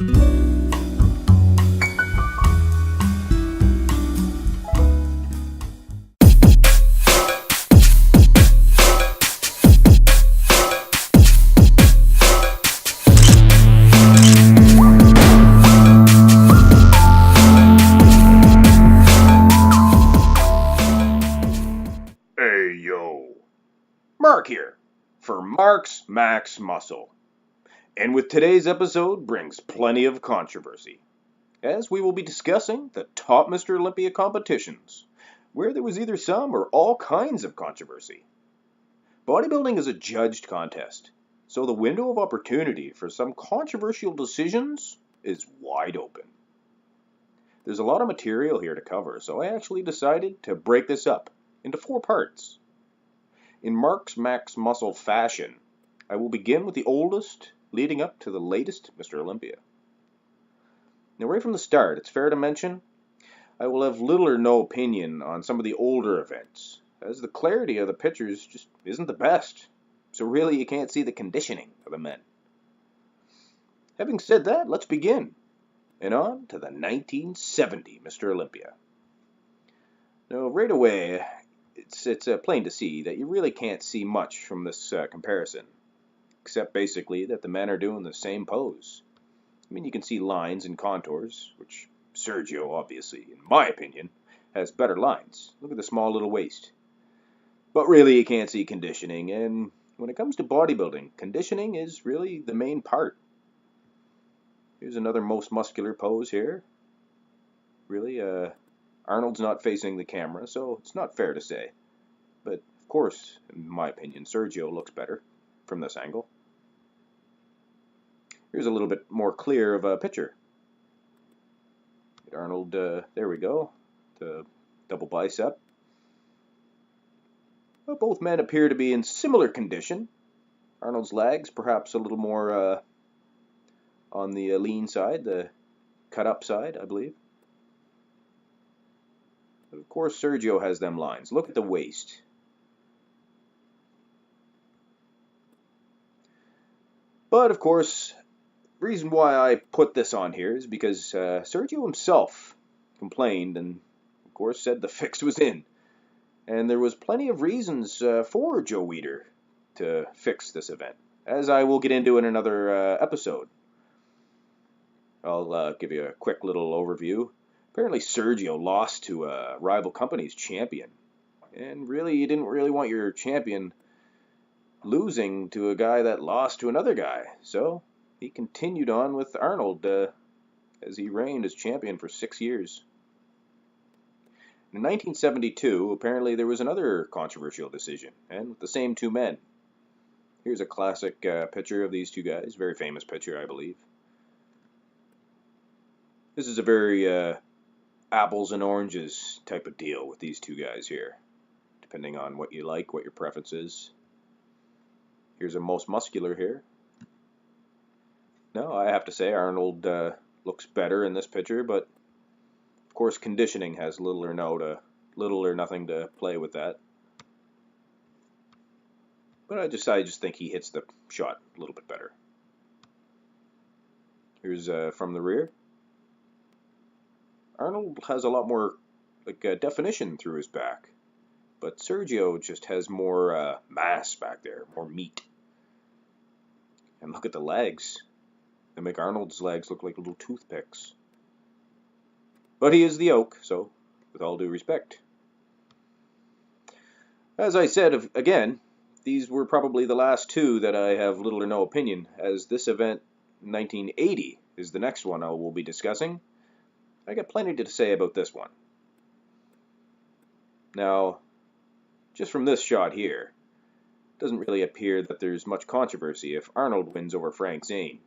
Hey yo, Mark here for Mark's Max Muscle, and with today's episode brings plenty of controversy, as we will be discussing the top Mr. Olympia competitions, where there was either some or all kinds of controversy. Bodybuilding is a judged contest, so the window of opportunity for some controversial decisions is wide open. There's a lot of material here to cover, so I actually decided to break this up into 4 parts. In Mark's Max Muscle fashion, I will begin with the oldest, leading up to the latest Mr. Olympia. Now, right from the start, it's fair to mention, I will have little or no opinion on some of the older events, as the clarity of the pictures just isn't the best, so really you can't see the conditioning of the men. Having said that, let's begin, and on to the 1970 Mr. Olympia. Now, right away, it's plain to see that you really can't see much from this comparison, except basically that the men are doing the same pose. I mean, you can see lines and contours, which Sergio, obviously, in my opinion, has better lines. Look at the small little waist. But really, you can't see conditioning, and when it comes to bodybuilding, conditioning is really the main part. Here's another most muscular pose here. Really, Arnold's not facing the camera, so it's not fair to say. But, of course, in my opinion, Sergio looks better from this angle. Here's a little bit more clear of a picture. Arnold, there we go, the double bicep. Well, both men appear to be in similar condition. Arnold's legs perhaps a little more on the lean side, the cut up side, I believe. But of course, Sergio has them lines. Look at the waist. But of course, the reason why I put this on here is because Sergio himself complained and, of course, said the fix was in. And there was plenty of reasons for Joe Weider to fix this event, as I will get into in another episode. I'll give you a quick little overview. Apparently Sergio lost to a rival company's champion. And really, you didn't really want your champion losing to a guy that lost to another guy. So he continued on with Arnold as he reigned as champion for 6 years. In 1972, apparently there was another controversial decision, and with the same 2 men. Here's a classic picture of these 2 guys, very famous picture, I believe. This is a very apples and oranges type of deal with these 2 guys here, depending on what you like, what your preference is. Here's a most muscular here. No, I have to say Arnold looks better in this picture, but of course conditioning has little or nothing to play with that. But I just think he hits the shot a little bit better. Here's from the rear. Arnold has a lot more definition through his back, but Sergio just has more mass back there, more meat. And look at the legs. They make Arnold's legs look like little toothpicks. But he is the oak, so with all due respect. As I said, again, these were probably the last 2 that I have little or no opinion, as this event, 1980, is the next one I will be discussing. I got plenty to say about this one. Now, just from this shot here, it doesn't really appear that there's much controversy if Arnold wins over Frank Zane.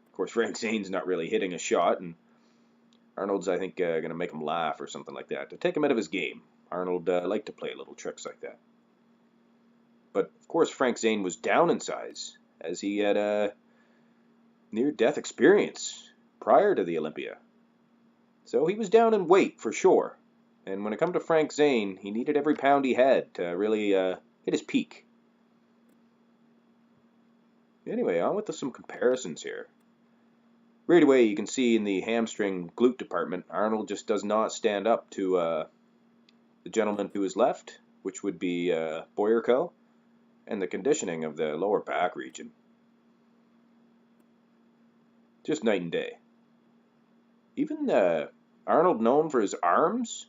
Of course, Frank Zane's not really hitting a shot, and Arnold's, I think, going to make him laugh or something like that, to take him out of his game. Arnold liked to play little tricks like that. But, of course, Frank Zane was down in size, as he had a near-death experience prior to the Olympia. So he was down in weight, for sure. And when it come to Frank Zane, he needed every pound he had to really hit his peak. Anyway, on with some comparisons here. Right away, you can see in the hamstring glute department, Arnold just does not stand up to the gentleman to his left, which would be Boyerko, and the conditioning of the lower back region. Just night and day. Even Arnold, known for his arms,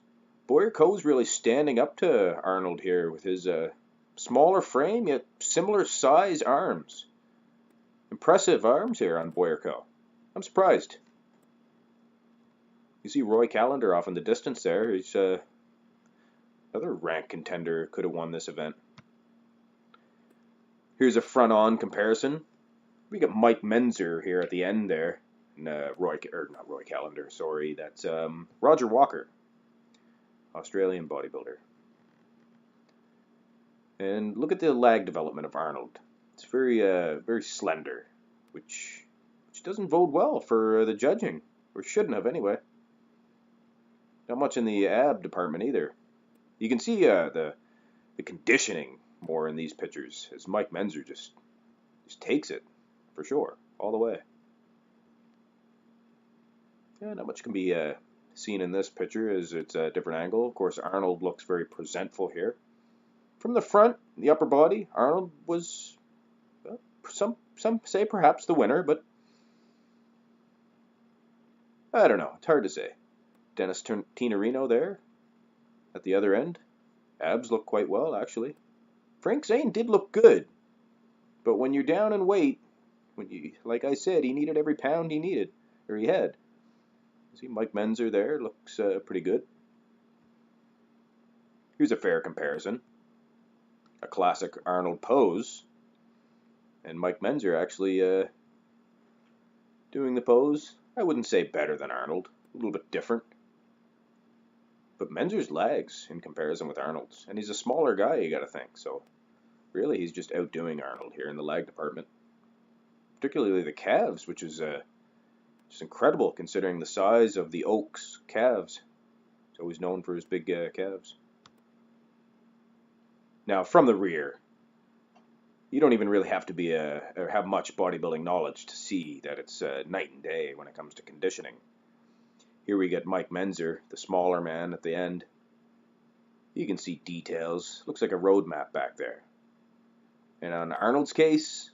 Boyerko's really standing up to Arnold here with his smaller frame, yet similar size arms. Impressive arms here on Boyerko. I'm surprised. You see Roy Callender off in the distance there. He's another rank contender, could have won this event. Here's a front-on comparison. We got Mike Menzer here at the end there. And not Roy Callender, sorry. That's Roger Walker, Australian bodybuilder. And look at the lag development of Arnold. It's very slender, which doesn't bode well for the judging, or shouldn't have anyway. Not much in the ab department either. You can see the conditioning more in these pictures, as Mike Menzer just takes it for sure all the way. Yeah, not much can be seen in this picture as it's a different angle. Of course, Arnold looks very presentful here. From the front, the upper body, Arnold was, some say perhaps the winner, but I don't know. It's hard to say. Dennis Tinerino there at the other end. Abs look quite well, actually. Frank Zane did look good, but when you're down in weight, like I said, he needed every pound he needed, or he had. See Mike Menzer there, looks pretty good. Here's a fair comparison. A classic Arnold pose. And Mike Menzer actually doing the pose. I wouldn't say better than Arnold. A little bit different. But Menzer's legs in comparison with Arnold's. And he's a smaller guy, you gotta think. So really he's just outdoing Arnold here in the leg department. Particularly the calves, which is just incredible considering the size of the Oak's calves. He's always known for his big calves. Now, from the rear, you don't even really have to be or have much bodybuilding knowledge to see that it's night and day when it comes to conditioning. Here we get Mike Menzer, the smaller man at the end. You can see details. Looks like a road map back there. And on Arnold's case,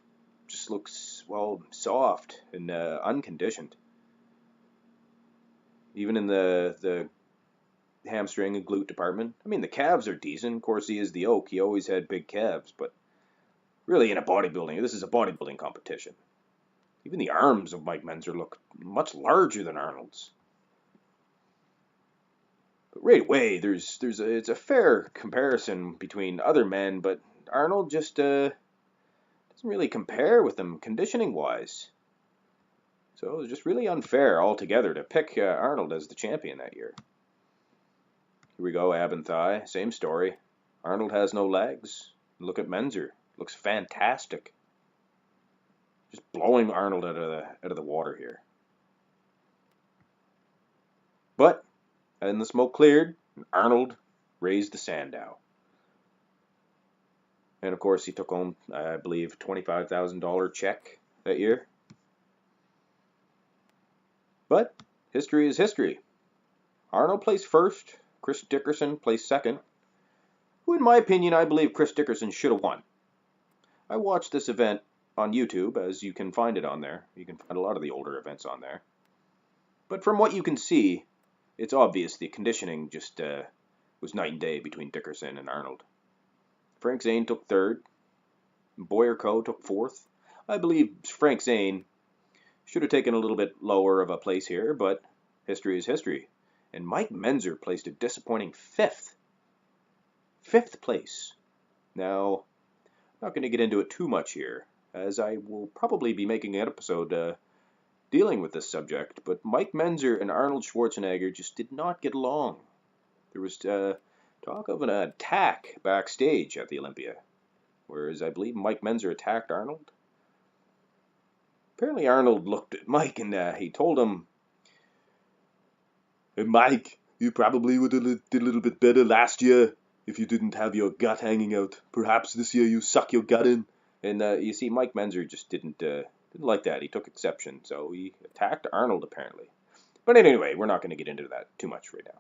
just looks, well, soft and unconditioned. Even in the hamstring and glute department. I mean, the calves are decent. Of course, he is the Oak. He always had big calves. But really, in a bodybuilding, this is a bodybuilding competition. Even the arms of Mike Menzer look much larger than Arnold's. But right away, it's a fair comparison between other men, but Arnold just doesn't really compare with them conditioning-wise. So it was just really unfair altogether to pick Arnold as the champion that year. Here we go, ab and thigh, same story. Arnold has no legs. Look at Menzer, looks fantastic. Just blowing Arnold out of the water here. But, and the smoke cleared, Arnold raised the Sandow. And of course he took home, I believe, $25,000 check that year. But history is history. Arnold placed first, Chris Dickerson placed second, who in my opinion I believe Chris Dickerson should have won. I watched this event on YouTube, as you can find it on there. You can find a lot of the older events on there. But from what you can see, it's obvious the conditioning just was night and day between Dickerson and Arnold. Frank Zane took third. Boyerko took fourth. I believe Frank Zane should have taken a little bit lower of a place here, but history is history. And Mike Menzer placed a disappointing fifth. Fifth place. Now, I'm not going to get into it too much here, as I will probably be making an episode dealing with this subject, but Mike Menzer and Arnold Schwarzenegger just did not get along. There was talk of an attack backstage at the Olympia, whereas I believe Mike Menzer attacked Arnold. Apparently Arnold looked at Mike and he told him, "Hey Mike, you probably would have did a little bit better last year if you didn't have your gut hanging out. Perhaps this year you suck your gut in." And you see, Mike Menzer just didn't Didn't like that. He took exception, so he attacked Arnold apparently. But anyway, we're not going to get into that too much right now.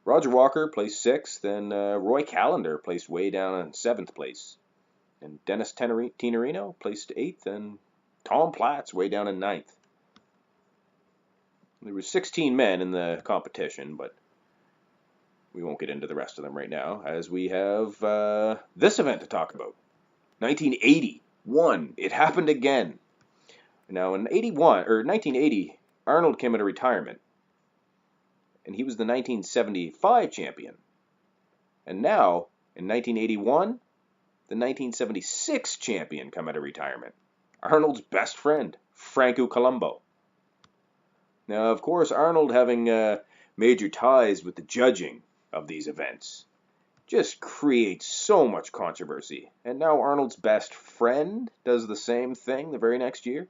Roger Walker placed 6th, and Roy Callender placed way down in 7th place. And Dennis Tenorino placed 8th, and Tom Platz way down in 9th. There were 16 men in the competition, but we won't get into the rest of them right now, as we have this event to talk about. 1981. It happened again. Now, in 1980, Arnold came out of retirement, and he was the 1975 champion. And now, in 1981, the 1976 champion come out of retirement. Arnold's best friend, Franco Columbu. Now, of course, Arnold having major ties with the judging of these events just creates so much controversy. And now Arnold's best friend does the same thing the very next year.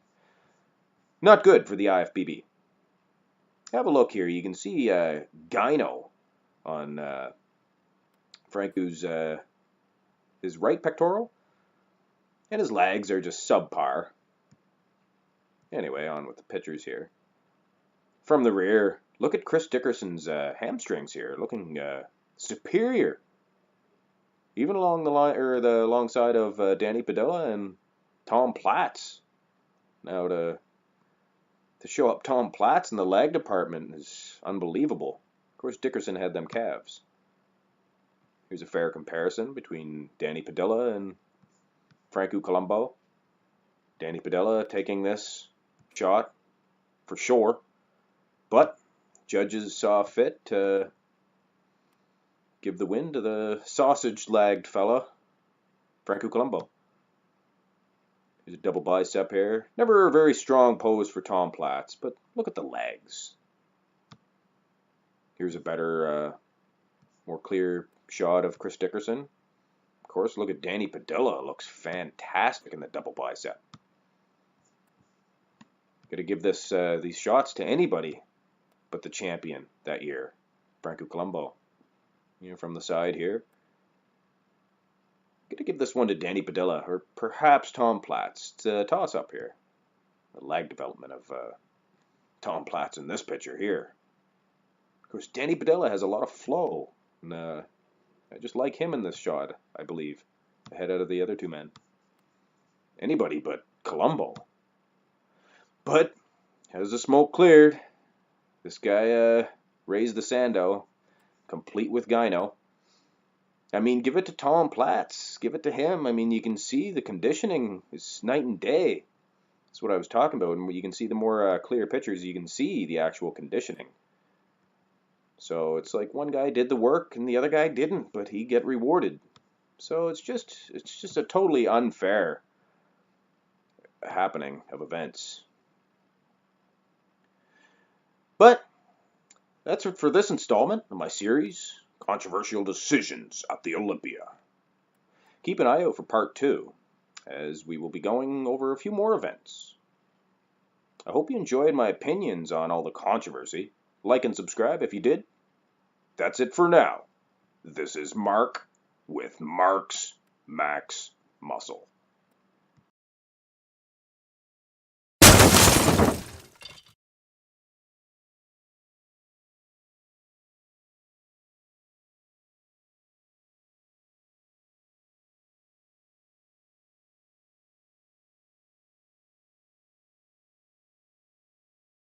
Not good for the IFBB. Have a look here. You can see gyno on Franco's his right pectoral, and his legs are just subpar. Anyway, on with the pictures here. From the rear, look at Chris Dickerson's hamstrings here, looking superior, even along the line or the alongside of Danny Padilla and Tom Platz. Now to show up Tom Platz in the leg department is unbelievable. Of course, Dickerson had them calves. Here's a fair comparison between Danny Padilla and Franco Columbu. Danny Padilla taking this shot for sure, but judges saw fit to give the win to the sausage-legged fella, Franco Columbu. Here's a double bicep here. Never a very strong pose for Tom Platz, but look at the legs. Here's a better, more clear shot of Chris Dickerson. Of course, look at Danny Padilla. Looks fantastic in the double bicep. Got to give these shots to anybody but the champion that year, Franco Columbu. You know, from the side here. Got to give this one to Danny Padilla, or perhaps Tom Platz. It's a toss-up here. The leg development of Tom Platz in this picture here. Of course, Danny Padilla has a lot of flow, and I just like him in this shot, I believe, ahead out of the other two men. Anybody but Columbu. But as the smoke cleared, this guy raised the sando, complete with gyno. I mean, give it to Tom Platz. Give it to him. I mean, you can see the conditioning is night and day. That's what I was talking about. And you can see the more clear pictures, you can see the actual conditioning. So it's like one guy did the work and the other guy didn't, but he get rewarded. So it's just a totally unfair happening of events. But that's it for this installment of my series, Controversial Decisions at the Olympia. Keep an eye out for part 2, as we will be going over a few more events. I hope you enjoyed my opinions on all the controversy. Like and subscribe if you did. That's it for now. This is Mark with Mark's Max Muscle.